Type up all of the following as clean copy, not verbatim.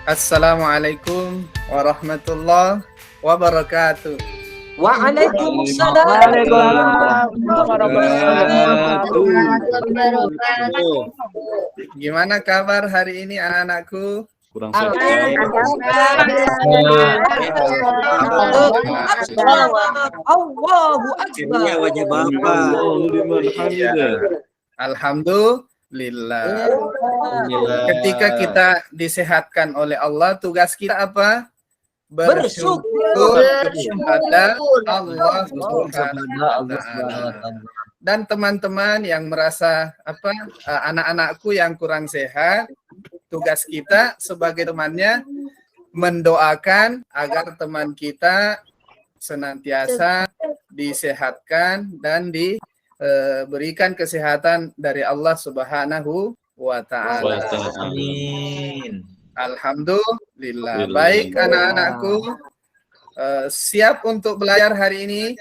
Assalamualaikum warahmatullahi wabarakatuh. Waalaikumsalam. Gimana kabar hari ini anak-anakku? Kurang sehat. Allahu Akbar. Wajah Bapak. Alhamdulillah. Ketika kita disehatkan oleh Allah, tugas kita apa? Bersyukur kepada Allah Subhanahu wa Ta'ala. Dan teman-teman yang merasa anak-anakku yang kurang sehat, tugas kita sebagai temannya mendoakan agar teman kita senantiasa disehatkan dan diberikan kesehatan dari Allah Subhanahu wa Ta'ala. Amin. Alhamdulillah. Baik anak-anakku, siap untuk belajar hari ini?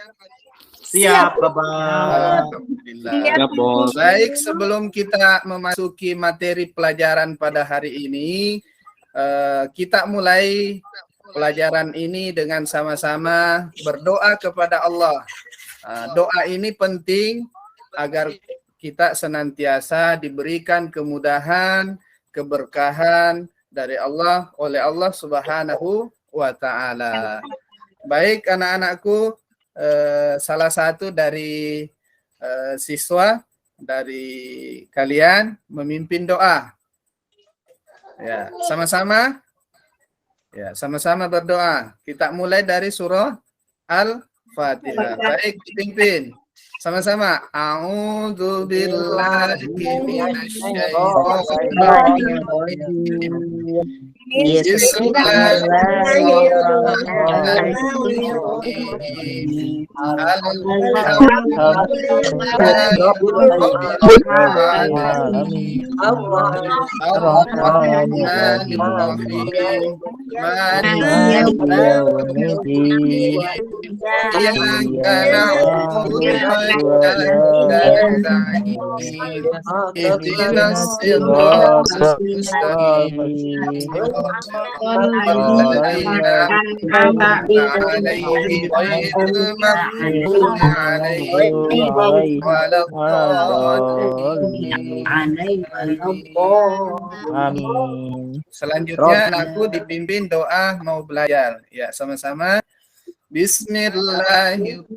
Siap, Bapak. Alhamdulillah. Baik, sebelum kita memasuki materi pelajaran pada hari ini, kita mulai pelajaran ini dengan sama-sama berdoa kepada Allah. Doa ini penting agar kita senantiasa diberikan kemudahan, keberkahan dari Allah oleh Allah Subhanahu wa Ta'ala. Baik anak-anakku, salah satu dari siswa dari kalian memimpin doa. Ya, sama-sama. Ya, sama-sama berdoa. Kita mulai dari surah Al-Fatihah. Baik, dipimpin. Sama-sama. A'udzu billahi minasyaitonir rajim. Selanjutnya aku dipimpin doa mau belajar. Ya, sama-sama. Bismillahirrahmanirrahim.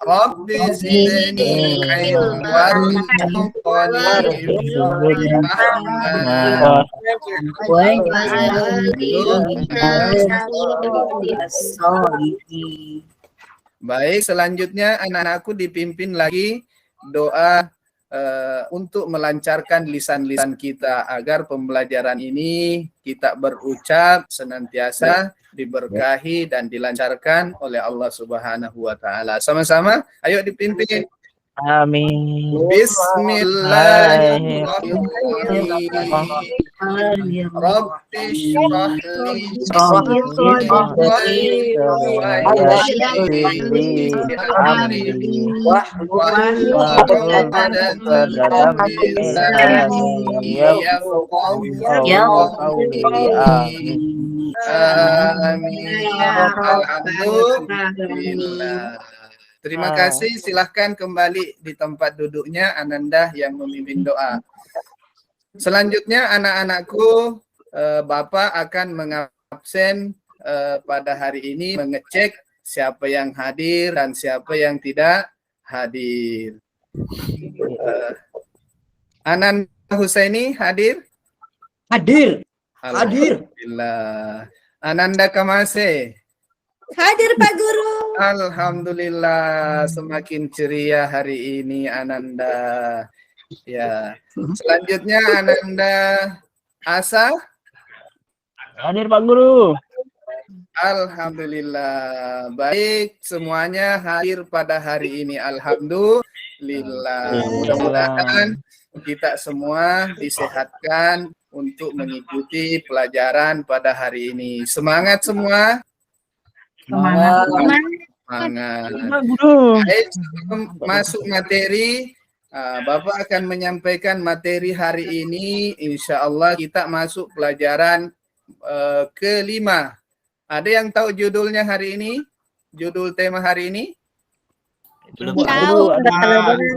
Rabbi zidni ilman Baik, selanjutnya anak-anakku dipimpin lagi doa untuk melancarkan lisan-lisan kita agar pembelajaran ini kita berucap senantiasa diberkahi dan dilancarkan oleh Allah Subhanahu wa Ta'ala. Sama-sama, ayo dipimpin. Amin. Bismillahirrahmanirrahim. Rabbi shrah li sadri Alhamdulillah. Terima kasih, silahkan kembali di tempat duduknya Ananda yang memimpin doa. Selanjutnya anak-anakku, Bapak akan mengabsen pada hari ini mengecek siapa yang hadir dan siapa yang tidak hadir. Ananda Husaini hadir? Hadir. Alhamdulillah. Ananda Kamase? Hadir Pak Guru. Alhamdulillah, semakin ceria hari ini Ananda. Ya. Selanjutnya Ananda Asa. Hadir Pak Guru. Alhamdulillah. Baik, semuanya hadir pada hari ini. Alhamdulillah. Mudah-mudahan kita semua disehatkan untuk mengikuti pelajaran pada hari ini. Semangat semua. Semangat. Baik, sebelum masuk materi, Bapak akan menyampaikan materi hari ini. Insya Allah kita masuk pelajaran kelima. Ada yang tahu judulnya hari ini? Judul tema hari ini? Belum Pak Tahu. Guru, ada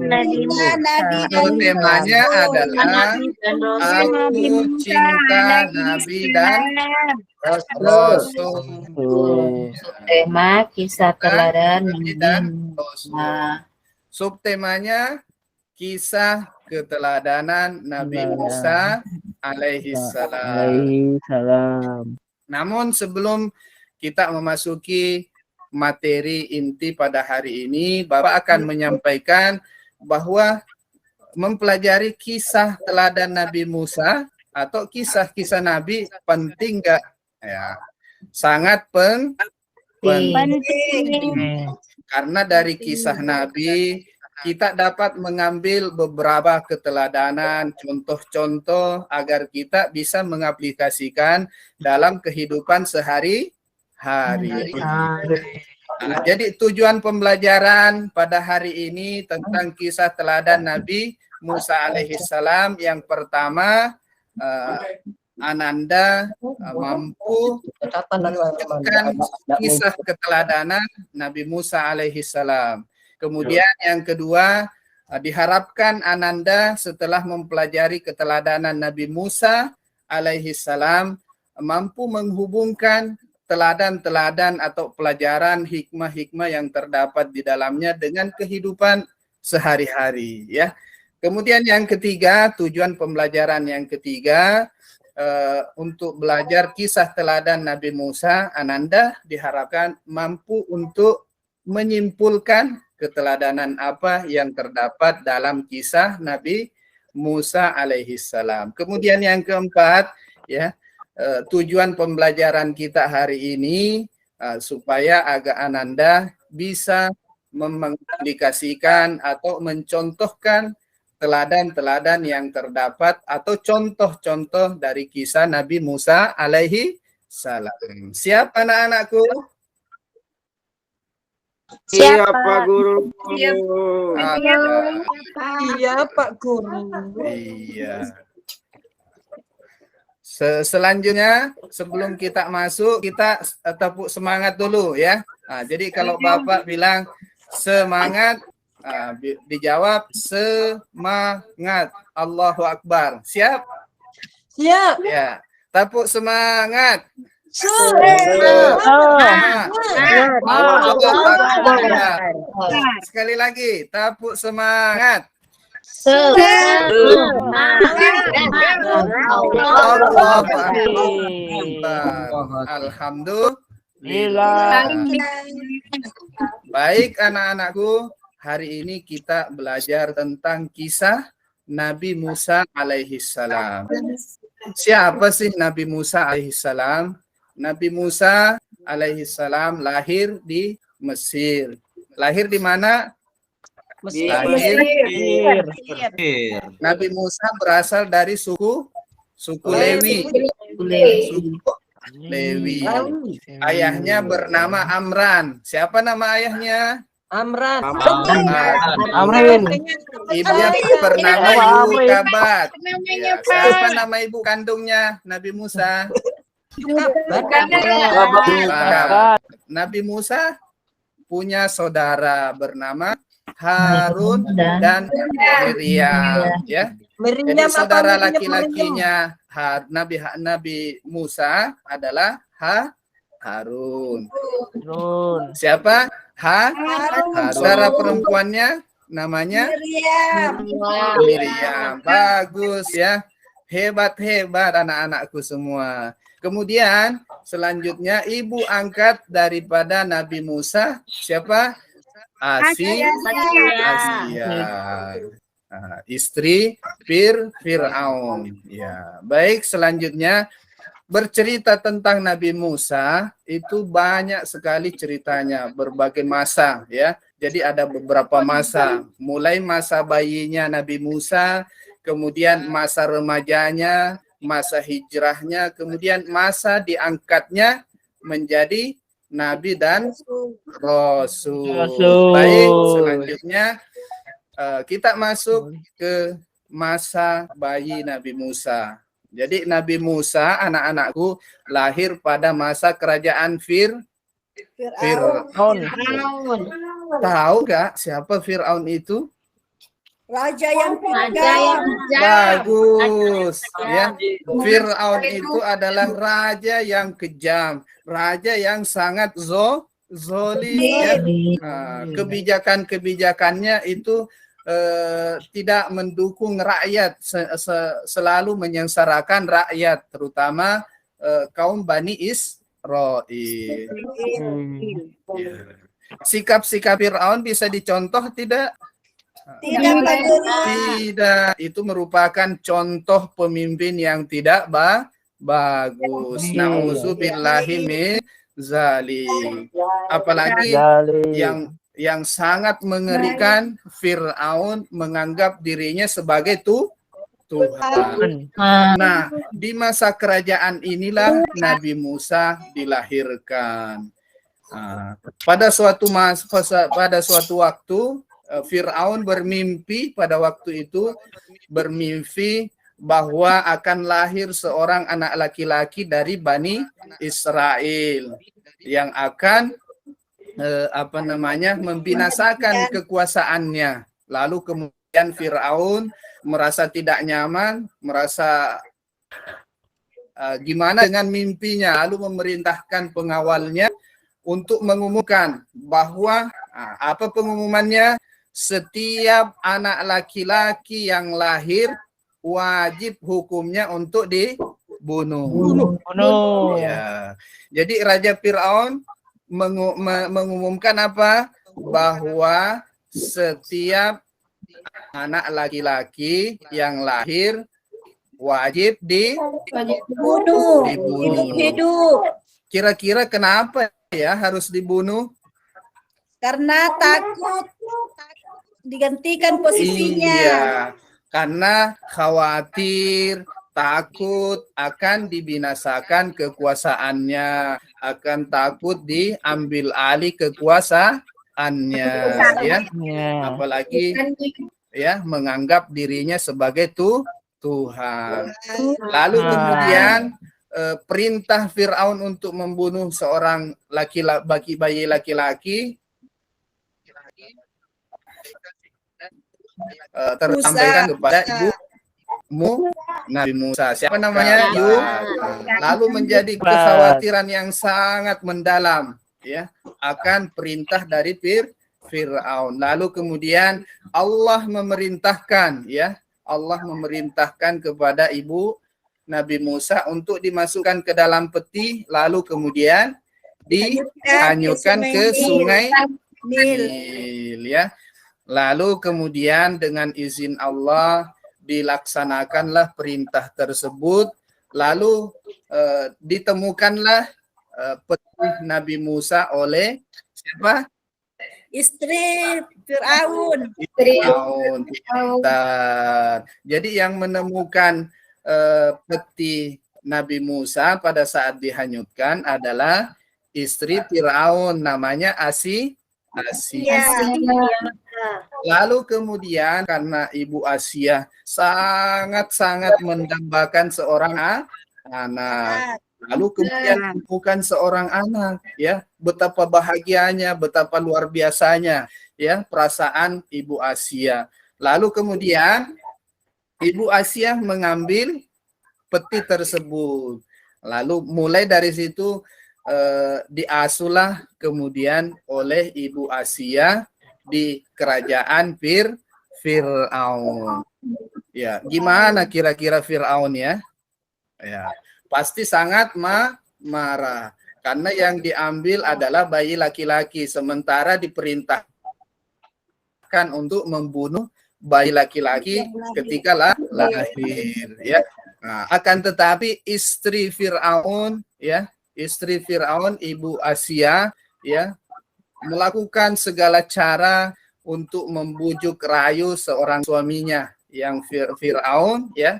Nabi dan Judul temanya adalah Rasul. Aku Cinta Nabi dan Rasul. Tema kisah teladan Nabi Nabi dan Musa. Rasul. Subtemanya kisah keteladanan Nabi Musa alaihi salam. Salam. Namun sebelum kita memasuki materi inti pada hari ini, Bapak akan menyampaikan bahwa mempelajari kisah teladan Nabi Musa atau kisah-kisah Nabi penting nggak? Ya, sangat penting. Karena dari kisah Nabi kita dapat mengambil beberapa keteladanan, contoh-contoh agar kita bisa mengaplikasikan dalam kehidupan sehari-hari. Jadi tujuan pembelajaran pada hari ini tentang kisah teladan Nabi Musa alaihissalam yang pertama, Ananda mampu menunjukkan kisah keteladanan Nabi Musa alaihissalam. Kemudian yang kedua, diharapkan Ananda setelah mempelajari keteladanan Nabi Musa alaihissalam mampu menghubungkan teladan-teladan atau pelajaran hikmah-hikmah yang terdapat di dalamnya dengan kehidupan sehari-hari, ya. Kemudian yang ketiga, tujuan pembelajaran yang ketiga, untuk belajar kisah teladan Nabi Musa, Ananda diharapkan mampu untuk menyimpulkan keteladanan apa yang terdapat dalam kisah Nabi Musa alaihissalam. Kemudian yang keempat, ya, tujuan pembelajaran kita hari ini supaya agak Ananda bisa mengaplikasikan atau mencontohkan teladan-teladan yang terdapat atau contoh-contoh dari kisah Nabi Musa alaihi salam. Siap anak-anakku? Siap, Pak Guru. Iya, Pak Guru. Iya. Selanjutnya, sebelum kita masuk, kita tepuk semangat dulu ya. Jadi kalau Bapak bilang semangat, dijawab semangat. Allahu Akbar. Siap? Siap. Ya. Tepuk semangat. Sekali lagi, tepuk semangat. Alhamdulillah. Baik anak-anakku, hari ini kita belajar tentang kisah Nabi Musa alaihissalam. Siapa sih Nabi Musa alaihissalam? Nabi Musa alaihissalam lahir di Mesir. Lahir di mana? Lahir. Nabi Musa berasal dari suku Lewi. Suku Lewi. Ayahnya bernama Amran. Siapa nama ayahnya? Amran. Amrin. Ibunya bernama Ibu Kabat. Ya, siapa nama ibu kandungnya Nabi Musa? Nabi Musa punya saudara bernama Harun dan Miriam, ya. Jadi saudara laki-lakinya Nabi Musa adalah Harun. Siapa? Harun. Saudara perempuannya namanya Miriam. Bagus ya. Hebat-hebat anak-anakku semua. Kemudian selanjutnya ibu angkat daripada Nabi Musa siapa? Asia. Istri Fir'aun. Ya, baik, selanjutnya bercerita tentang Nabi Musa itu banyak sekali ceritanya, berbagai masa ya. Jadi ada beberapa masa, mulai masa bayinya Nabi Musa, kemudian masa remajanya, masa hijrahnya, kemudian masa diangkatnya menjadi Nabi dan Rasul. Baik, selanjutnya kita masuk ke masa bayi Nabi Musa. Jadi Nabi Musa, anak-anakku, lahir pada masa kerajaan Fir'aun. Tahu gak siapa Fir'aun itu? Raja yang Raja yang Bagus. Ya, Fir'aun itu adalah raja yang kejam, raja yang sangat zolim. Ya. Kebijakan-kebijakannya itu tidak mendukung rakyat, selalu menyengsarakan rakyat, terutama kaum Bani Israel. Ya. Sikap-sikap Fir'aun bisa dicontoh tidak? tidak Tidak, itu merupakan contoh pemimpin yang tidak bagus. Nauzubillahi min zalik. Apalagi yang sangat mengerikan, Fir'aun menganggap dirinya sebagai Tuhan. Nah, di masa kerajaan inilah Nabi Musa dilahirkan. Pada suatu waktu Fir'aun bermimpi pada waktu itu, bermimpi bahwa akan lahir seorang anak laki-laki dari Bani Israel yang akan membinasakan kekuasaannya. Lalu kemudian Fir'aun merasa tidak nyaman, merasa gimana dengan mimpinya, lalu memerintahkan pengawalnya untuk mengumumkan bahwa apa pengumumannya? Setiap anak laki-laki yang lahir wajib hukumnya untuk dibunuh. Ya. Jadi Raja Fir'aun mengumumkan apa? Bahwa setiap anak laki-laki yang lahir wajib dibunuh. hidup Kira-kira kenapa ya harus dibunuh? karena takut digantikan posisinya. Iya, karena khawatir, takut akan dibinasakan kekuasaannya, akan takut diambil alih kekuasaannya, ya. Apalagi ya menganggap dirinya sebagai Tuhan. Lalu kemudian perintah Fir'aun untuk membunuh seorang bayi laki-laki tersampaikan kepada ibumu Nabi Musa. Siapa namanya? Lalu menjadi kekhawatiran yang sangat mendalam, ya, akan perintah dari Fir'aun. Lalu kemudian Allah memerintahkan, ya, Allah memerintahkan kepada ibu Nabi Musa untuk dimasukkan ke dalam peti, lalu kemudian dihanyutkan ke sungai Nil, ya. Lalu kemudian dengan izin Allah dilaksanakanlah perintah tersebut. Lalu ditemukanlah peti Nabi Musa oleh siapa? Istri Fir'aun. Fir'aun. Jadi yang menemukan peti Nabi Musa pada saat dihanyutkan adalah istri Fir'aun, namanya Asia. Lalu kemudian karena Ibu Asia sangat-sangat mendambakan seorang anak. Lalu kemudian bukan seorang anak, ya, betapa bahagianya, betapa luar biasanya, ya, perasaan Ibu Asia. Lalu kemudian Ibu Asia mengambil peti tersebut. Lalu mulai dari situ diasuhlah kemudian oleh Ibu Asia di kerajaan Fir'aun. Ya, gimana kira-kira Fir'aun ya? Ya, pasti sangat marah karena yang diambil adalah bayi laki-laki, sementara diperintahkan untuk membunuh bayi laki-laki ketika lahir, ya. Nah, akan tetapi istri Fir'aun, ya, istri Fir'aun, Ibu Asia, ya, melakukan segala cara untuk membujuk rayu seorang suaminya yang Fir'aun, ya,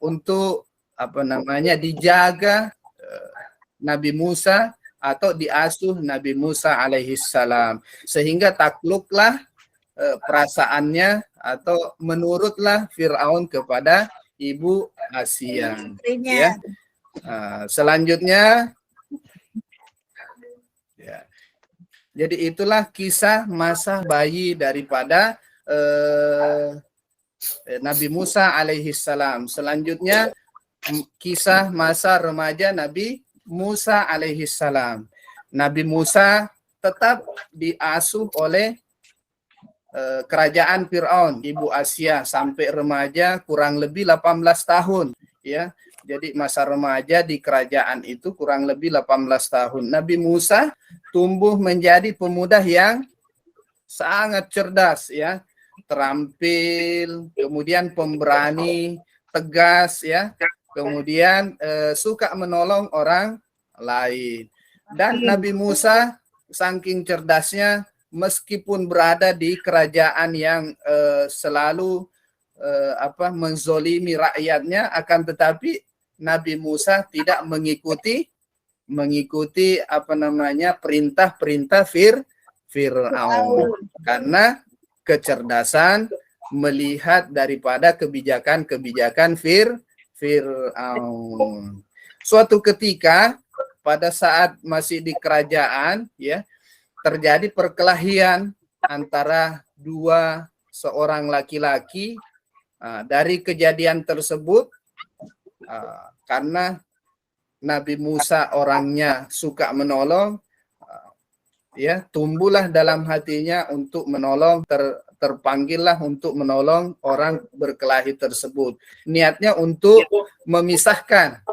untuk dijaga Nabi Musa atau diasuh Nabi Musa alaihissalam, sehingga takluklah perasaannya atau menurutlah Fir'aun kepada Ibu Asia. Istrinya. Ya. Selanjutnya, ya. Jadi itulah kisah masa bayi daripada Nabi Musa alaihi salam. Selanjutnya kisah masa remaja Nabi Musa alaihi salam. Nabi Musa tetap diasuh oleh kerajaan Fir'aun, Ibu Asia, sampai remaja kurang lebih 18 tahun. Ya, jadi masa remaja di kerajaan itu kurang lebih 18 tahun. Nabi Musa tumbuh menjadi pemuda yang sangat cerdas, ya, terampil, kemudian pemberani, tegas, ya, kemudian suka menolong orang lain. Dan Nabi Musa saking cerdasnya, meskipun berada di kerajaan yang selalu menzolimi rakyatnya, akan tetapi Nabi Musa tidak mengikuti perintah-perintah Fir'aun, karena kecerdasan melihat daripada kebijakan-kebijakan Fir'aun. Suatu ketika pada saat masih di kerajaan, ya, terjadi perkelahian antara seorang laki-laki. Dari kejadian tersebut, karena Nabi Musa orangnya suka menolong, ya, tumbuhlah dalam hatinya untuk menolong, terpanggillah untuk menolong orang berkelahi tersebut. Niatnya untuk memisahkan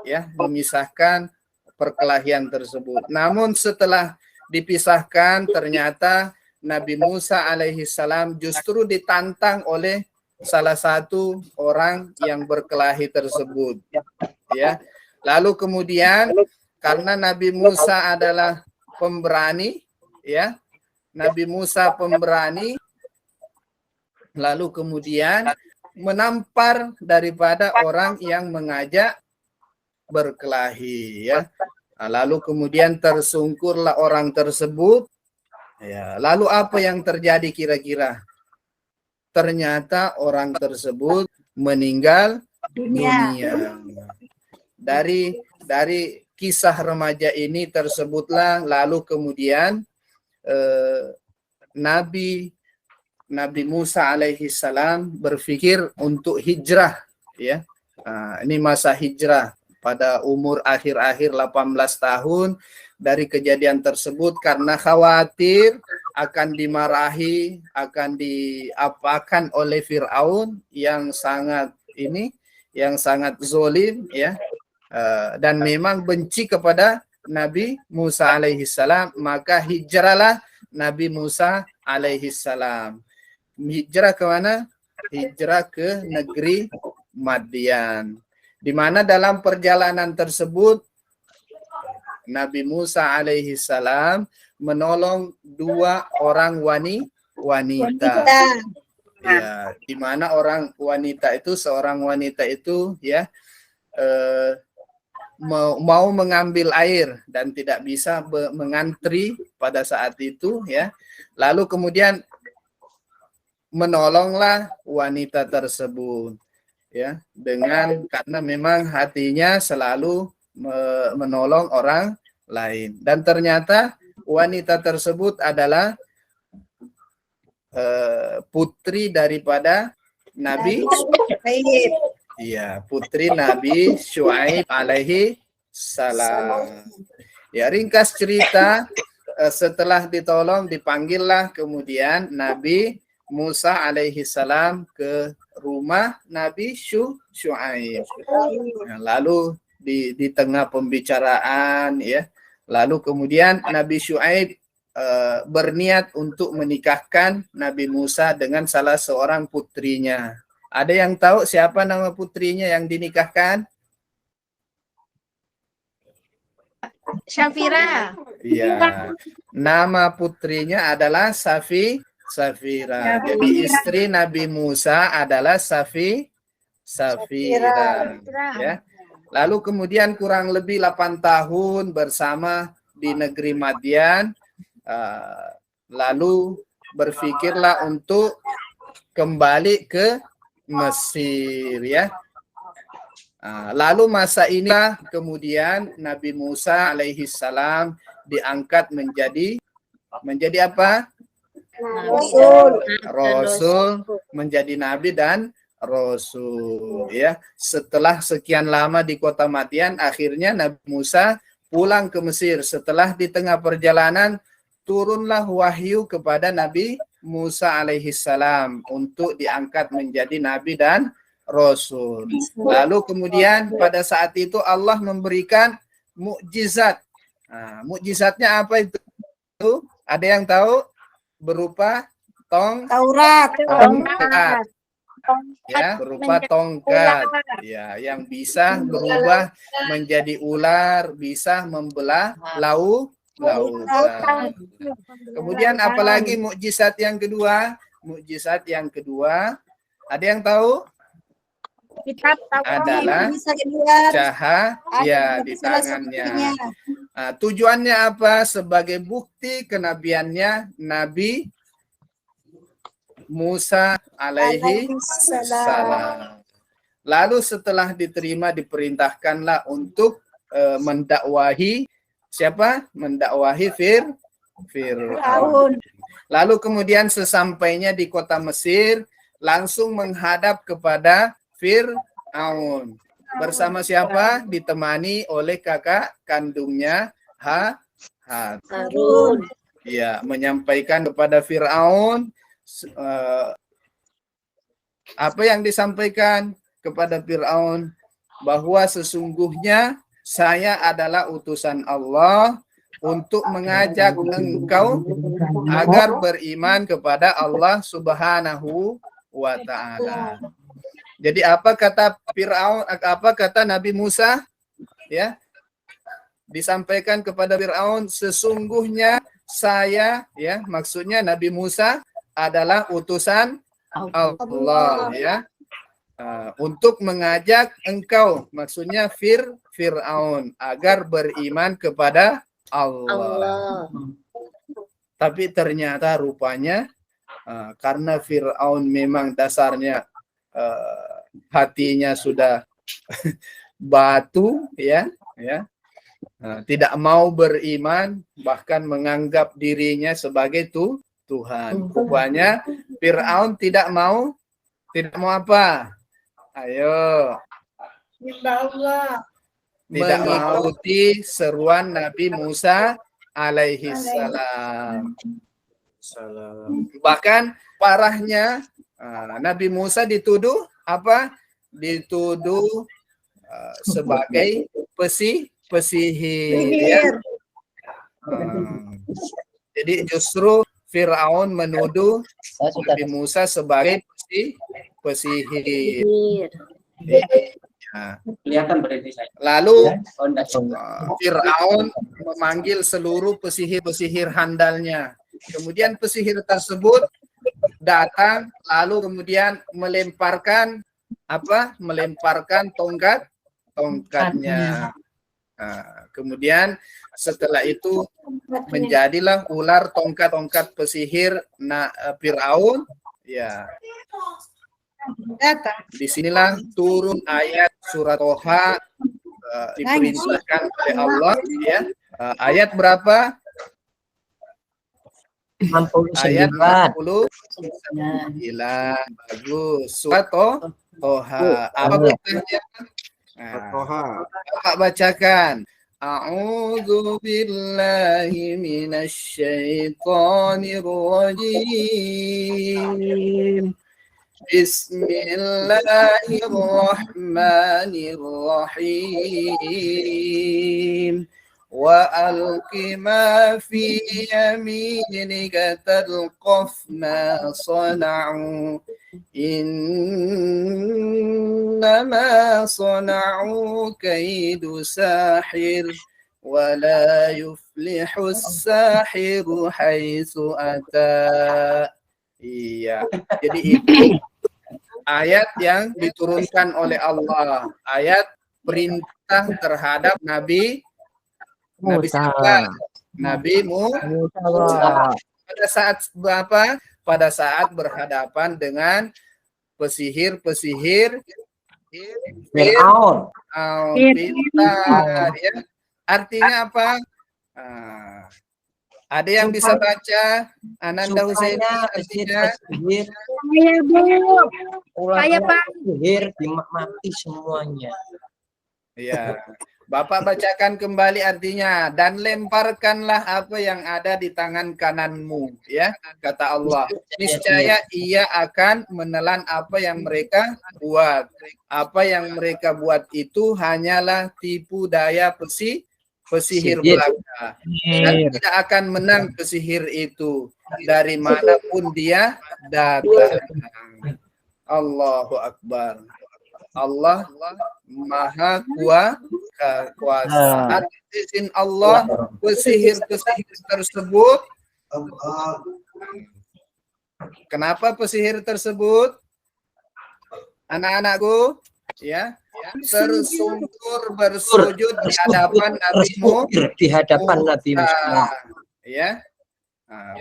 perkelahian tersebut. Namun setelah dipisahkan, ternyata Nabi Musa alaihi salam justru ditantang oleh salah satu orang yang berkelahi tersebut, ya. Lalu kemudian karena Nabi Musa adalah pemberani, ya, Nabi Musa pemberani, lalu kemudian menampar daripada orang yang mengajak berkelahi, ya. Lalu kemudian tersungkurlah orang tersebut. Ya, lalu apa yang terjadi kira-kira? Ternyata orang tersebut meninggal dunia. Dari kisah remaja ini tersebutlah lalu kemudian Nabi Musa alaihi salam berpikir untuk hijrah, ya. Ini masa hijrah pada umur akhir-akhir 18 tahun. Dari kejadian tersebut, karena khawatir akan dimarahi, akan diapakan oleh Fir'aun yang sangat zolim, ya, dan memang benci kepada Nabi Musa alaihi salam, maka hijrahlah Nabi Musa alaihi salam. Hijrah ke mana? Hijrah ke negeri Madian, di mana dalam perjalanan tersebut Nabi Musa alaihi salam menolong 2 orang wanita. Ya, di mana seorang wanita itu, ya, mau mengambil air dan tidak bisa mengantri pada saat itu, ya. Lalu kemudian menolonglah wanita tersebut, ya, karena memang hatinya selalu menolong orang lain. Dan ternyata wanita tersebut adalah putri daripada Nabi Syuaib. Iya, putri Nabi Syuaib alaihi salam. Ya, ringkas cerita, setelah ditolong, dipanggillah kemudian Nabi Musa alaihi salam ke rumah Nabi Syuaib. Nah, lalu di tengah pembicaraan, ya, lalu kemudian Nabi Syuaib berniat untuk menikahkan Nabi Musa dengan salah seorang putrinya. Ada yang tahu siapa nama putrinya yang dinikahkan? Syafira. Iya, nama putrinya adalah Safira. Jadi istri Nabi Musa adalah Safira. Ya. Lalu kemudian kurang lebih 8 tahun bersama di negeri Madian. Lalu berpikirlah untuk kembali ke Mesir ya. Lalu masa inilah kemudian Nabi Musa alaihi salam diangkat menjadi apa? Rasul, menjadi nabi dan rasul ya. Setelah sekian lama di kota Madian, akhirnya Nabi Musa pulang ke Mesir. Setelah di tengah perjalanan turunlah wahyu kepada Nabi Musa alaihi salam untuk diangkat menjadi nabi dan rasul. Lalu kemudian pada saat itu Allah memberikan mukjizat. Mukjizatnya apa itu? Ada yang tahu? Berupa Taurat. tongkat. Ya, berupa tongkat. Ya, yang bisa berubah menjadi ular, bisa membelah lautan. Kemudian apalagi mukjizat yang kedua? Mukjizat yang kedua, ada yang tahu? Adalah cahaya di tangannya. Tujuannya apa? Sebagai bukti kenabiannya Nabi Musa alaihi salam. Lalu setelah diterima diperintahkanlah untuk mendakwahi siapa? Mendakwahi Fir'aun. Lalu kemudian sesampainya di kota Mesir langsung menghadap kepada Fir'aun. Bersama siapa? Ditemani oleh kakak kandungnya Harun. Ya, menyampaikan kepada Fir'aun apa yang disampaikan kepada Fir'aun, bahwa sesungguhnya saya adalah utusan Allah untuk mengajak engkau agar beriman kepada Allah Subhanahu wa Ta'ala. Jadi apa kata Fir'aun, apa kata Nabi Musa? Ya, disampaikan kepada Fir'aun, sesungguhnya saya, ya, maksudnya Nabi Musa adalah utusan Allah, ya, untuk mengajak engkau, maksudnya Fir'aun, agar beriman kepada Allah. Tapi ternyata rupanya karena Fir'aun memang dasarnya hatinya sudah batu, ya, tidak mau beriman, bahkan menganggap dirinya sebagai Tuhan. Rupanya Fir'aun tidak mau apa? Ayo. Tidak mengikuti seruan Nabi Musa alaihi salam. Bahkan parahnya Nabi Musa dituduh apa? Dituduh sebagai pesihir. Ya. Jadi justru Fir'aun menuduh Nabi Musa sebagai pesihir. Lalu Fir'aun memanggil seluruh pesihir-pesihir handalnya. Kemudian pesihir tersebut datang, lalu kemudian melemparkan tongkatnya. Kemudian setelah itu menjadilah ular tongkat pesihir Fir'aun. Ya. Disinilah turun ayat surat Toha, diperintahkan oleh Allah, ya. Ayat berapa? Ayat 49. Bagus. Surat Toha. Apa katanya? Bapak bacakan. A'udzu billahi minasy syaithanir rajim. Bismillahirrahmanirrahim. Wa alqi ma fi yaminika talqaf ma sana'u innama sana'u kaidu sahir wa la yuflihu as-sahiru haitsu ata. Iya, jadi itu ayat yang diturunkan oleh Allah, ayat perintah terhadap Nabi siapa? Nabi Musa. pada saat apa? Pada saat berhadapan dengan pesihir-pesihir Fir'aun. pintar, ya. Artinya apa? Ah, ada yang bisa baca? Ananda Husaini Supaya artinya? pesihir Saya, Pak. pesihir mati semuanya. Ya, Bapak bacakan kembali artinya, dan lemparkanlah apa yang ada di tangan kananmu, ya, kata Allah. Niscaya ia akan menelan apa yang mereka buat. Apa yang mereka buat itu hanyalah tipu daya pesihir belaka. Dan tidak akan menang pesihir itu dari manapun dia datang. Allahu Akbar. Allah Maha Kuasa. Atas izin Allah, pesihir-pesihir tersebut. Kenapa pesihir tersebut? Anak-anakku, ya, tersungkur bersujud di hadapan Nabimu, di hadapan Nabi Musa. ya.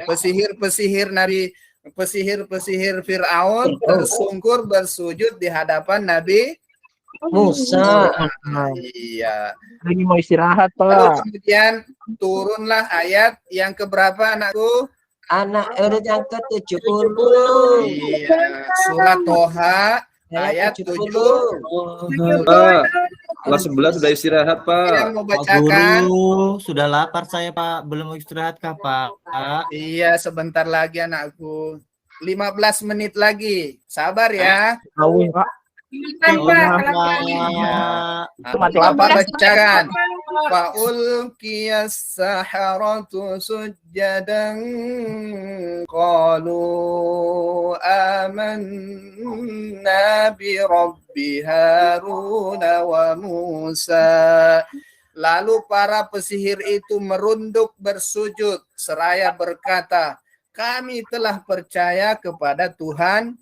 Pesihir-pesihir Fir'aun tersungkur bersujud di hadapan Nabi Musa. Iya. Lagi mau istirahat, Lalu Pak. kemudian turunlah ayat yang keberapa, anakku? Anak urut yang ke-70. Iya, surat Toha ayat 70. Pak, kelas 11 sudah istirahat, Yang Pak. mau Pak bacakan? Guru, sudah lapar saya Pak, belum mau istirahat kah Pak? Iya, sebentar lagi anakku. 15 menit lagi. Sabar ya. Tahu, Pak. Bapak bacakan. Fa'ulqiyas saharatu sujjadan qalu amanna bi rabbi Haruna wa Musa. Lalu para pesihir itu merunduk bersujud seraya berkata, kami telah percaya kepada Tuhan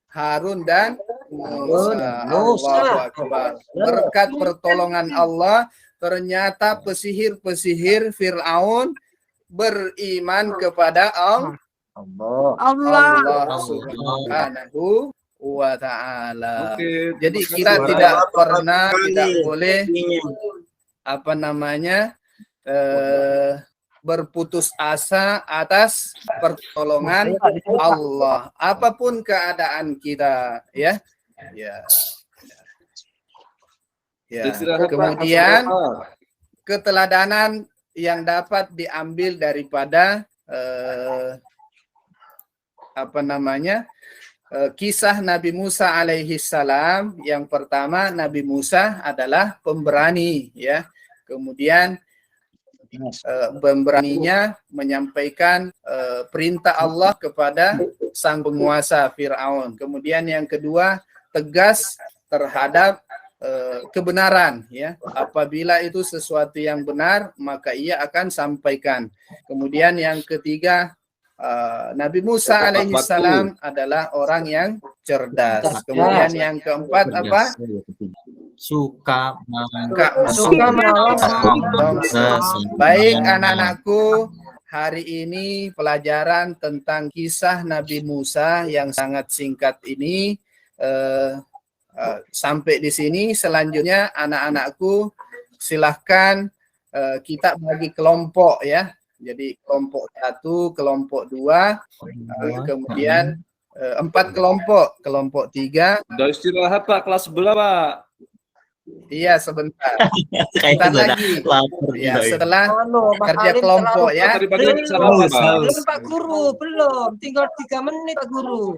Harun dan Musa. Allahu Akbar. Berkat pertolongan Allah, ternyata pesihir-pesihir Fir'aun beriman kepada Allah Subhanahu wa ta'ala. Oke. Jadi kita tidak pernah, tidak boleh berputus asa atas pertolongan Allah, apapun keadaan kita, ya. Ya. Ya. Istirahat, Pak. Kemudian Pak. keteladanan yang dapat diambil daripada kisah Nabi Musa alaihi salam. Yang pertama, Nabi Musa adalah pemberani, ya. Kemudian pemberaninya menyampaikan perintah Allah kepada sang penguasa Fir'aun. Kemudian yang kedua, tegas terhadap kebenaran, ya. Apabila itu sesuatu yang benar, maka ia akan sampaikan. Kemudian yang ketiga, Nabi Musa alaihi salam adalah orang yang cerdas. Kemudian yang keempat apa? Suka Baik anak-anakku, hari ini pelajaran tentang kisah Nabi Musa yang sangat singkat ini sampai di sini. Selanjutnya anak-anakku silahkan kita bagi kelompok, ya. Jadi kelompok 1, kelompok 2, kemudian 4 kelompok, kelompok 3. Sudah istirahat, Pak, kelas 11, Pak. Iya, sebentar. kayak Sebentar udah lagi. lapar Ya, juga. setelah Pak kerja Alim kelompok, terlalu- ya. Tadi pagi sarapan, Pak. Belum Pak Guru, belum. Tinggal 3 menit Pak Guru.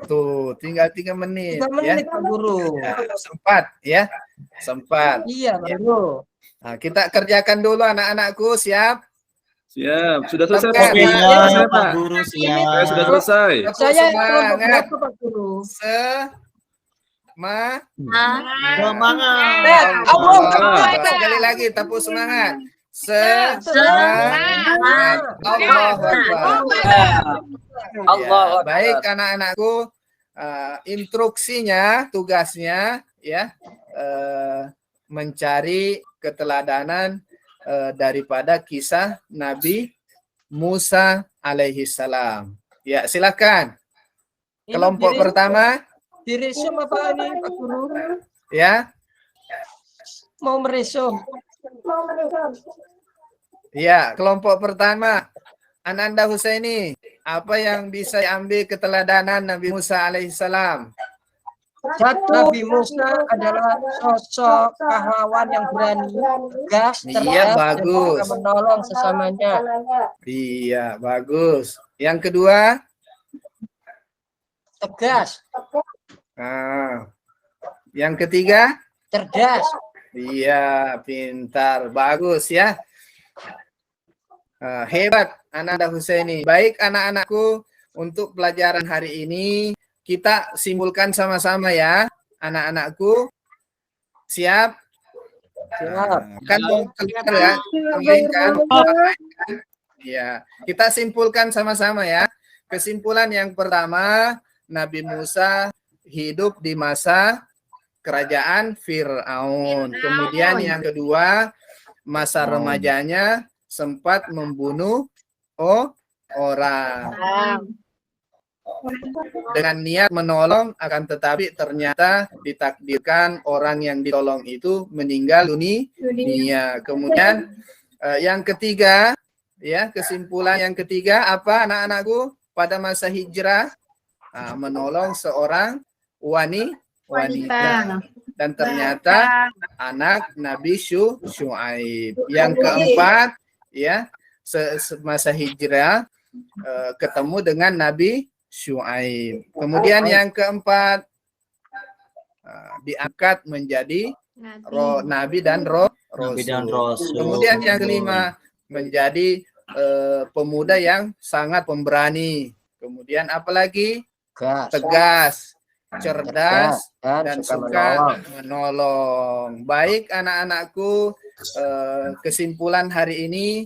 Tuh, tinggal 3 menit, 3 ya. menit Pak Guru. Ya, sempat, ya. Sempat. Iya Pak Guru. Nah, kita kerjakan dulu anak-anakku, siap? Siap. Sudah selesai, Oke, Pak. Pak. Sudah selesai, Pak Pak. Guru Saya siap. sudah selesai. Tepuk Saya kelompok semangat. berapa Pak Guru? Semangat. Sekali lagi tepuk semangat. Semangat. Allahu Akbar. Ya, baik anak-anakku, instruksinya, tugasnya, ya, mencari keteladanan daripada kisah Nabi Musa alaihi salam. Ya, silakan. Ini Kelompok diri- pertama, Diresum apa ini Pak Guru? ya. Mau meresum. Ya, kelompok pertama, Ananda Husaini. Apa yang bisa diambil keteladanan Nabi Musa alaihissalam? Nabi Musa adalah sosok pahlawan yang berani, tegas, Iya, cerdas, dan bagus. bisa menolong sesamanya. Iya, bagus. Yang kedua, Tegas, nah, yang ketiga, cerdas, iya, pintar, bagus ya. Hebat, Ananda Husaini. Baik, anak-anakku, untuk pelajaran hari ini kita simpulkan sama-sama ya, anak-anakku. Siap? siap. Kan mau keluar ya, kembalikan. Ya, kita simpulkan sama-sama ya. Kesimpulan yang pertama, Nabi Musa hidup di masa kerajaan Fir'aun. Kemudian yang kedua, masa remajanya sempat membunuh orang dengan niat menolong, akan tetapi ternyata ditakdirkan orang yang ditolong itu meninggal dunia. Kemudian yang ketiga, ya, kesimpulan yang ketiga apa anak-anakku? Pada masa hijrah menolong seorang wanita dan ternyata anak Nabi Syuaib. Yang keempat, ya, semasa hijrah ketemu dengan Nabi Syuaib. Kemudian yang keempat, diangkat menjadi nabi dan Nabi dan rasul. Rasul. Kemudian yang kelima, menjadi pemuda yang sangat pemberani. Kemudian apalagi? Tegas, cerdas, dan suka menolong. Baik anak-anakku, kesimpulan hari ini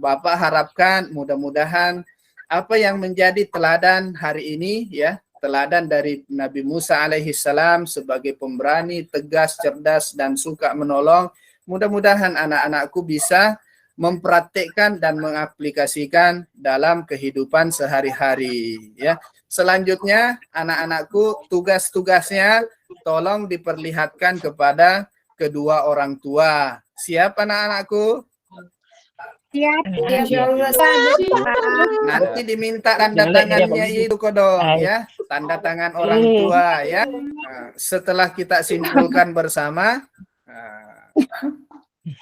Bapak harapkan mudah-mudahan apa yang menjadi teladan hari ini, ya, teladan dari Nabi Musa alaihissalam sebagai pemberani, tegas, cerdas, dan suka menolong, mudah-mudahan anak-anakku bisa mempraktikkan dan mengaplikasikan dalam kehidupan sehari-hari, ya. Selanjutnya anak-anakku, tugas-tugasnya tolong diperlihatkan kepada kedua orang tua. Siap anak-anakku? Siap. Nanti diminta tanda tangannya itu kodong, ya, tanda tangan orang tua, ya. Nah, setelah kita simpulkan bersama,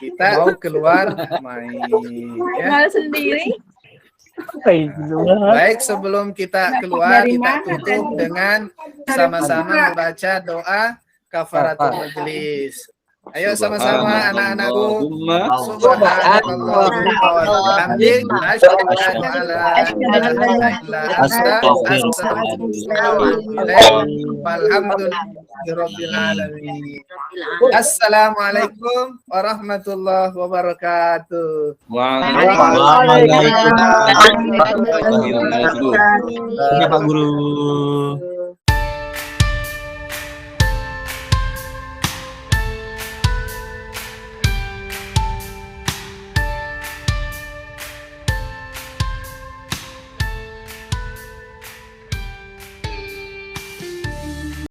kita keluar main, ya. Baik, sebelum kita keluar, kita tutup dengan sama-sama membaca doa kafaratul majelis. Ayo sama-sama anak-anakku. Subhanallah wa bihamdihi, asyhadu an la ilaha illa anta, walhamdulillahirabbil alamin. Assalamualaikum warahmatullahi wabarakatuh. Waalaikumsalam warahmatullahi wabarakatuh. Iya Pak Guru.